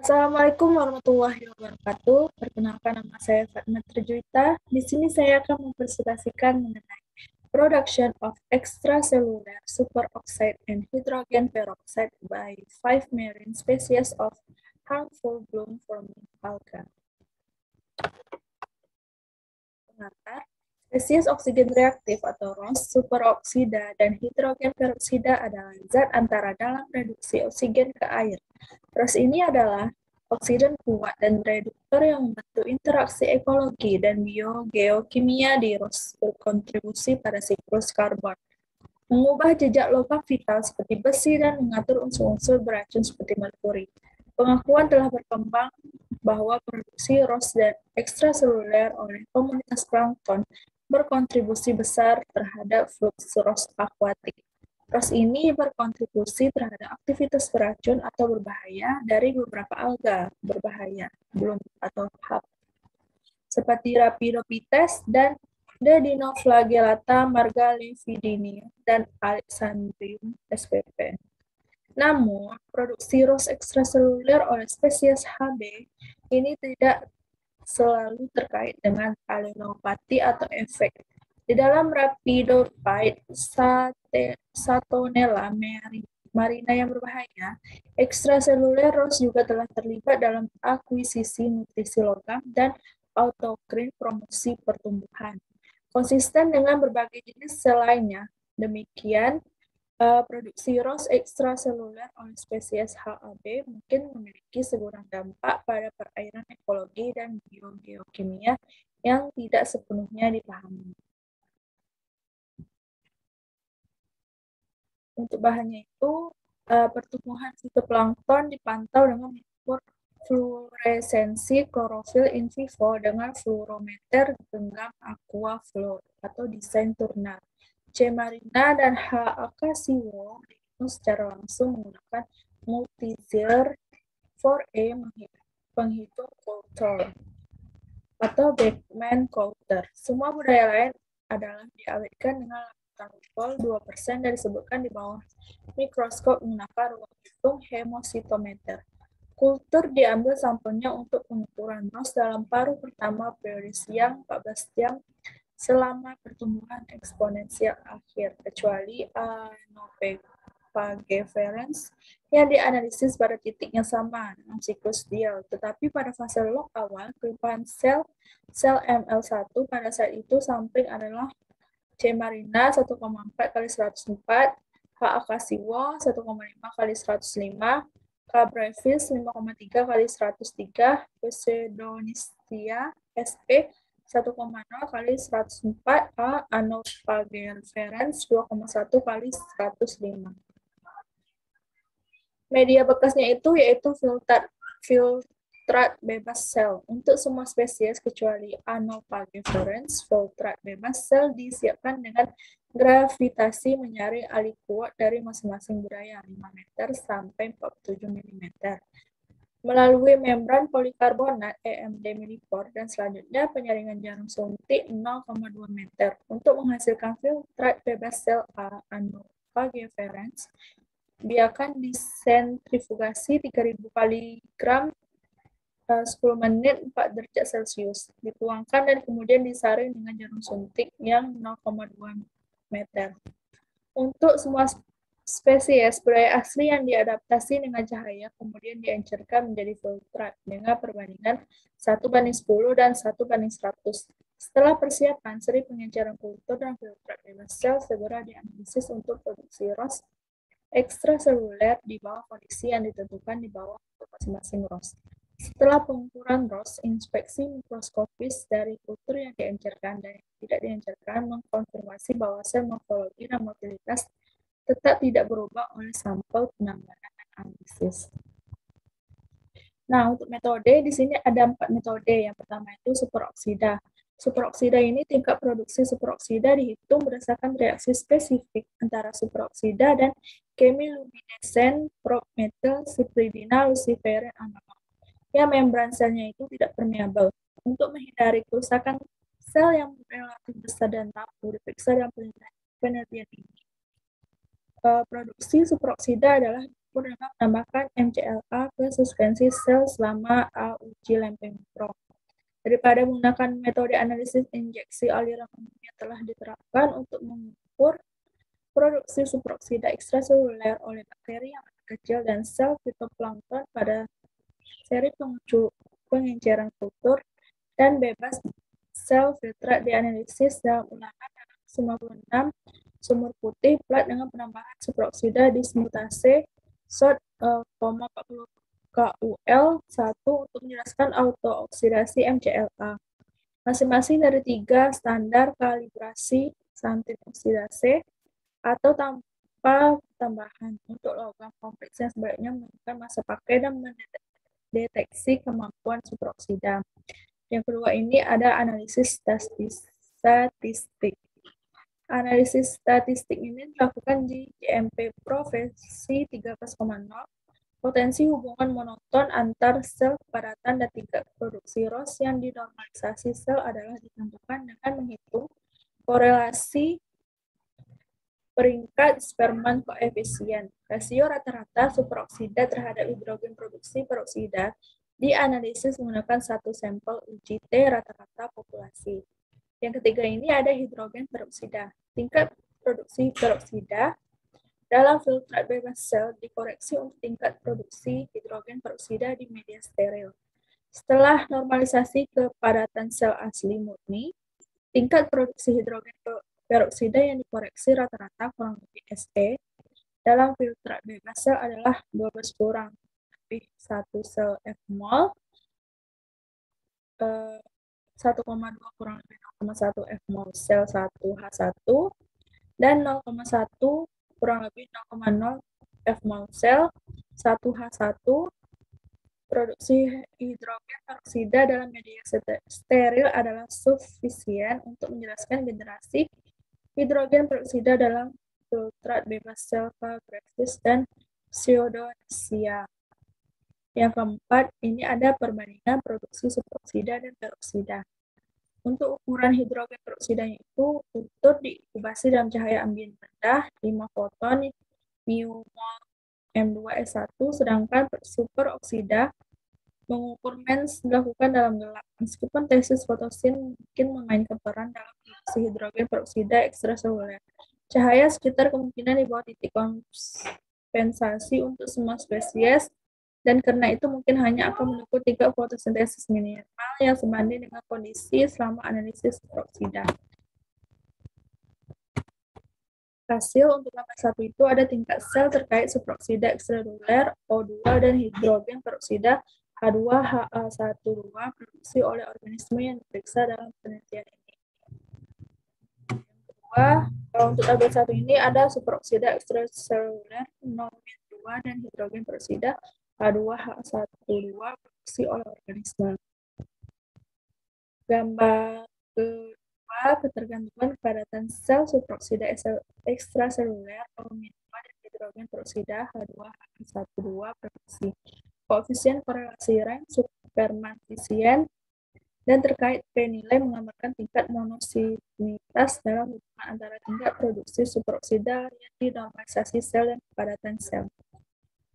Assalamualaikum warahmatullahi wabarakatuh. Perkenalkan, nama saya Fatma Terjuita. Di sini saya akan mempresentasikan mengenai production of extracellular superoxide and hydrogen peroxide by 5 marine species of harmful bloom-forming alga. Pengantar, spesies oksigen reaktif atau ROS, superoksida, dan hidrogen peroksida adalah zat antara dalam reduksi oksigen ke air. ROS ini adalah oksigen kuat dan reduktor yang membantu interaksi ekologi dan biogeokimia di ROS, berkontribusi pada siklus karbon, mengubah jejak logam vital seperti besi dan mengatur unsur-unsur beracun seperti merkuri. Pengakuan telah berkembang bahwa produksi ROS dan ekstraseluler oleh komunitas plankton berkontribusi besar terhadap fluks ROS akuatik. ROS ini berkontribusi terhadap aktivitas beracun atau berbahaya dari beberapa alga berbahaya, bloom atau HAP, seperti Rhapidophytes dan Dedinoflagellata margalividini dan Alexandrium spp. Namun, produksi ROS ekstraseluler oleh spesies HB ini tidak selalu terkait dengan allelopati atau efek. Di dalam Rhapidophyte Satonella marina yang berbahaya, ekstraseluler ROS juga telah terlibat dalam akuisisi nutrisi logam dan autokrin promosi pertumbuhan, konsisten dengan berbagai jenis sel lainnya. Demikian, produksi ROS ekstraseluler oleh spesies HAB mungkin memiliki sekurang dampak pada perairan ekologi dan biogeokimia yang tidak sepenuhnya dipahami. Untuk bahannya itu, pertumbuhan fitoplankton dipantau dengan mengukur fluoresensi klorofil in vivo dengan fluorometer genggam aqua fluor atau desain Turner. C. marina dan H. acacio dihitung secara langsung menggunakan multizir 4A penghitung Coulter atau Beckman Coulter. Semua budaya lain adalah diawetkan dengan lapisan alkohol 2% dan disebutkan di bawah mikroskop menggunakan ruang hitung hemositometer. Kultur diambil sampelnya untuk pengukuran ROS dalam paruh pertama periode siang 14 jam selama pertumbuhan eksponensial akhir, kecuali anopageferens yang dianalisis pada titik yang sama dengan siklus diel. Tetapi pada fase log awal, kelimpahan sel ML1 pada saat itu sampling adalah C. marina 1,4 kali 104, H. acacio 1,5 kali 105, K. brevis 5,3 kali 103, Pseudonistia sp 1,0 kali 104, A. anopageferens 2,1 kali 105. Media bekasnya itu yaitu filtrat bebas sel. Untuk semua spesies kecuali Anopageferens, filtrat bebas sel disiapkan dengan gravitasi menyaring aliquot dari masing-masing budaya 5 meter sampai 47 mm melalui membran polikarbonat EMD millipore dan selanjutnya penyaringan jarum suntik 0,2 meter untuk menghasilkan filtrat bebas sel Anopageferens. Biarkan disentrifugasi 3000 kali gram 10 menit 4 derajat Celcius. Dituangkan dan kemudian disaring dengan jarum suntik yang 0,2 meter. Untuk semua spesies budaya asli yang diadaptasi dengan cahaya kemudian diencerkan menjadi filtrat dengan perbandingan 1:10 dan 1:100. Setelah persiapan, seri pengenceran kultur dan filtrat bebas sel segera dianalisis untuk produksi ROS ekstraseluler di bawah kondisi yang ditentukan di bawah untuk masing-masing ROS. Setelah pengukuran ROS, inspeksi mikroskopis dari kultur yang diencerkan dan yang tidak diencerkan mengkonfirmasi bahwa sel morfologi dan motilitas tetap tidak berubah oleh sampel penambahan dan analisis. Nah, untuk metode, di sini ada 4 metode. Yang pertama itu superoksida. Superoksida ini tingkat produksi superoksida dihitung berdasarkan reaksi spesifik antara superoksida dan chemiluminescent prop-metyl cipridina luciferin analog. Ya, membran selnya itu tidak permeabel. Untuk menghindari kerusakan sel yang relatif besar dan rapuh, diperiksa dalam penelitian ini. Produksi superoksida adalah mengukur dengan menambahkan MCLA ke suspensi sel selama uji lempeng mikro. Daripada menggunakan metode analisis injeksi aliran yang telah diterapkan untuk mengukur produksi supraoksida ekstraseluler oleh bakteri yang kecil dan sel fitoplankton pada seri pengenceran kultur dan bebas sel filtrat dianalisis dalam ulangan dalam 96 sumur putih plat dengan penambahan supraoksida dismutase SOT 40 KUL1 untuk menjelaskan autooksidasi MCLA. Masing-masing dari 3 standar kalibrasi santin oksidase atau tanpa tambahan untuk logam kompleks yang sebaiknya menentukan masa pakai dan mendeteksi kemampuan supraoksida. Yang kedua ini ada analisis statistik. Analisis statistik ini dilakukan di GMP Profesi 13,0. Potensi hubungan monoton antar sel kepadatan dan tingkat produksi ROS yang dinormalisasi sel adalah ditentukan dengan menghitung korelasi peringkat Spearman koefisien. Rasio rata-rata supraoksida terhadap hidrogen produksi peroksida dianalisis menggunakan satu sampel uji T rata-rata populasi. Yang ketiga ini ada hidrogen peroksida. Tingkat produksi peroksida dalam filtrat bebas sel dikoreksi untuk tingkat produksi hidrogen peroksida di media steril. Setelah normalisasi kepadatan sel asli murni, tingkat produksi hidrogen peroksida yang dikoreksi rata-rata kurang lebih SE dalam filtrat bebas sel adalah 12 kurang lebih 1 sel F mol, 1,2 kurang lebih 0,1 F mol sel 1H1 dan 0,1 kurang lebih 0,0 F mol sel 1H1. Produksi hidrogen peroksida dalam media steril adalah sufisien untuk menjelaskan generasi hidrogen peroksida dalam filtrat bebas sel Brevis dan Pseudonesia. Yang keempat, ini ada perbandingan produksi supraoksida dan peroksida. Untuk ukuran hidrogen peroksidanya itu utuh diinkubasi dalam cahaya ambien rendah 5 foton μmol M2S1, sedangkan superoksida mengukur MENS dilakukan dalam gelap. Meskipun tesis fotosin mungkin memainkan peran dalam produksi hidrogen peroksida ekstraseluler, cahaya sekitar kemungkinan di bawah titik kompensasi untuk semua spesies, dan karena itu mungkin hanya akan mendukung tingkat fotosintesis minimal yang sebanding dengan kondisi selama analisis peroksida. Hasil untuk gambar 1 itu ada tingkat sel terkait supraoksida ekstraseluler O2 dan hidrogen peroksida H2HA12 produksi oleh organisme yang diperiksa dalam penelitian ini. Yang kedua, untuk tabel 1 ini ada supraoksida ekstraseluler 0,2 dan hidrogen peroksida H2H12 produksi oleh organisme. Gambar kedua, ketergantungan kepadatan sel supraoksida ekstraseluler O-2 dan hidrogen peroksida H2H12 produksi. Koefisien korelasi rank Spearman-Koefisien dan terkait P nilai menggambarkan tingkat monosimitas dalam hubungan antara tingkat produksi supraoksida yang dinormalisasi sel dan kepadatan sel.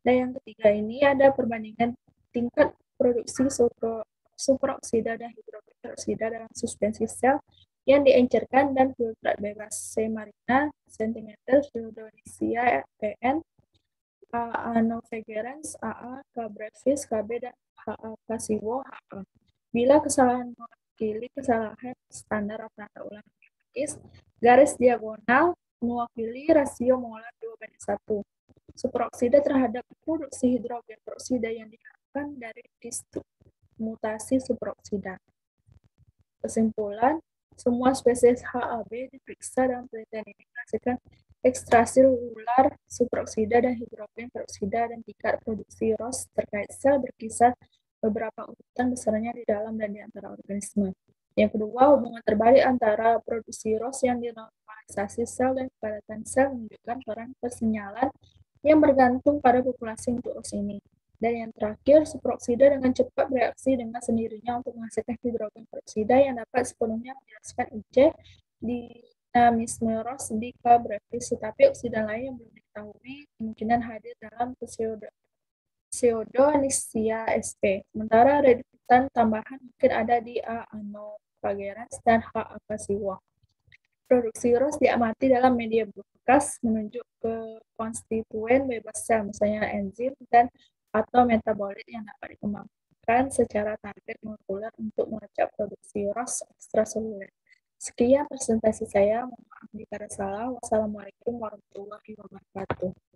Dan yang ketiga ini ada perbandingan tingkat produksi supraoksida dan hidrogen peroksida dalam suspensi sel yang diencerkan dan filtrat bebas C. marina, cm, Pseudonesia, PN, AA novaegerans, AA, K. brevis, KB, dan HA pasivo, HA. Bila kesalahan mewakili kesalahan standar rata-rata ulangan biologis, garis diagonal mewakili rasio molar 2:1. Supraoksida terhadap produksi hidrogen peroksida yang diharapkan dari dismutasi supraoksida. Kesimpulan, semua spesies HAB diperiksa dalam penelitian ini menghasilkan ekstraselular supraoksida dan hidrogen peroksida dan tingkat produksi ROS terkait sel berkisar beberapa urutan besarnya di dalam dan di antara organisme. Yang kedua, hubungan terbalik antara produksi ROS yang dinormalisasi sel dan kepadatan sel menunjukkan peran persinyalan yang bergantung pada populasi untuk ROS ini. Dan yang terakhir, supraoksida dengan cepat bereaksi dengan sendirinya untuk menghasilkan hidrogen peroksida yang dapat sepenuhnya menjelaskan IC di dinamisme ROS di K brevis, tetapi oksidan lain yang belum diketahui kemungkinan hadir dalam pseudonychia sp. Sementara reduksitan tambahan mungkin ada di A. anopagerans dan H. acacia. Produksi ROS diamati dalam media bekas menunjuk ke konstituen bebas sel, misalnya enzim dan atau metabolit yang dapat dikembangkan secara target molekuler untuk melacak produksi ROS ekstraseluler. Sekian presentasi saya. Mohon maaf jika ada salah. Wassalamualaikum warahmatullahi wabarakatuh.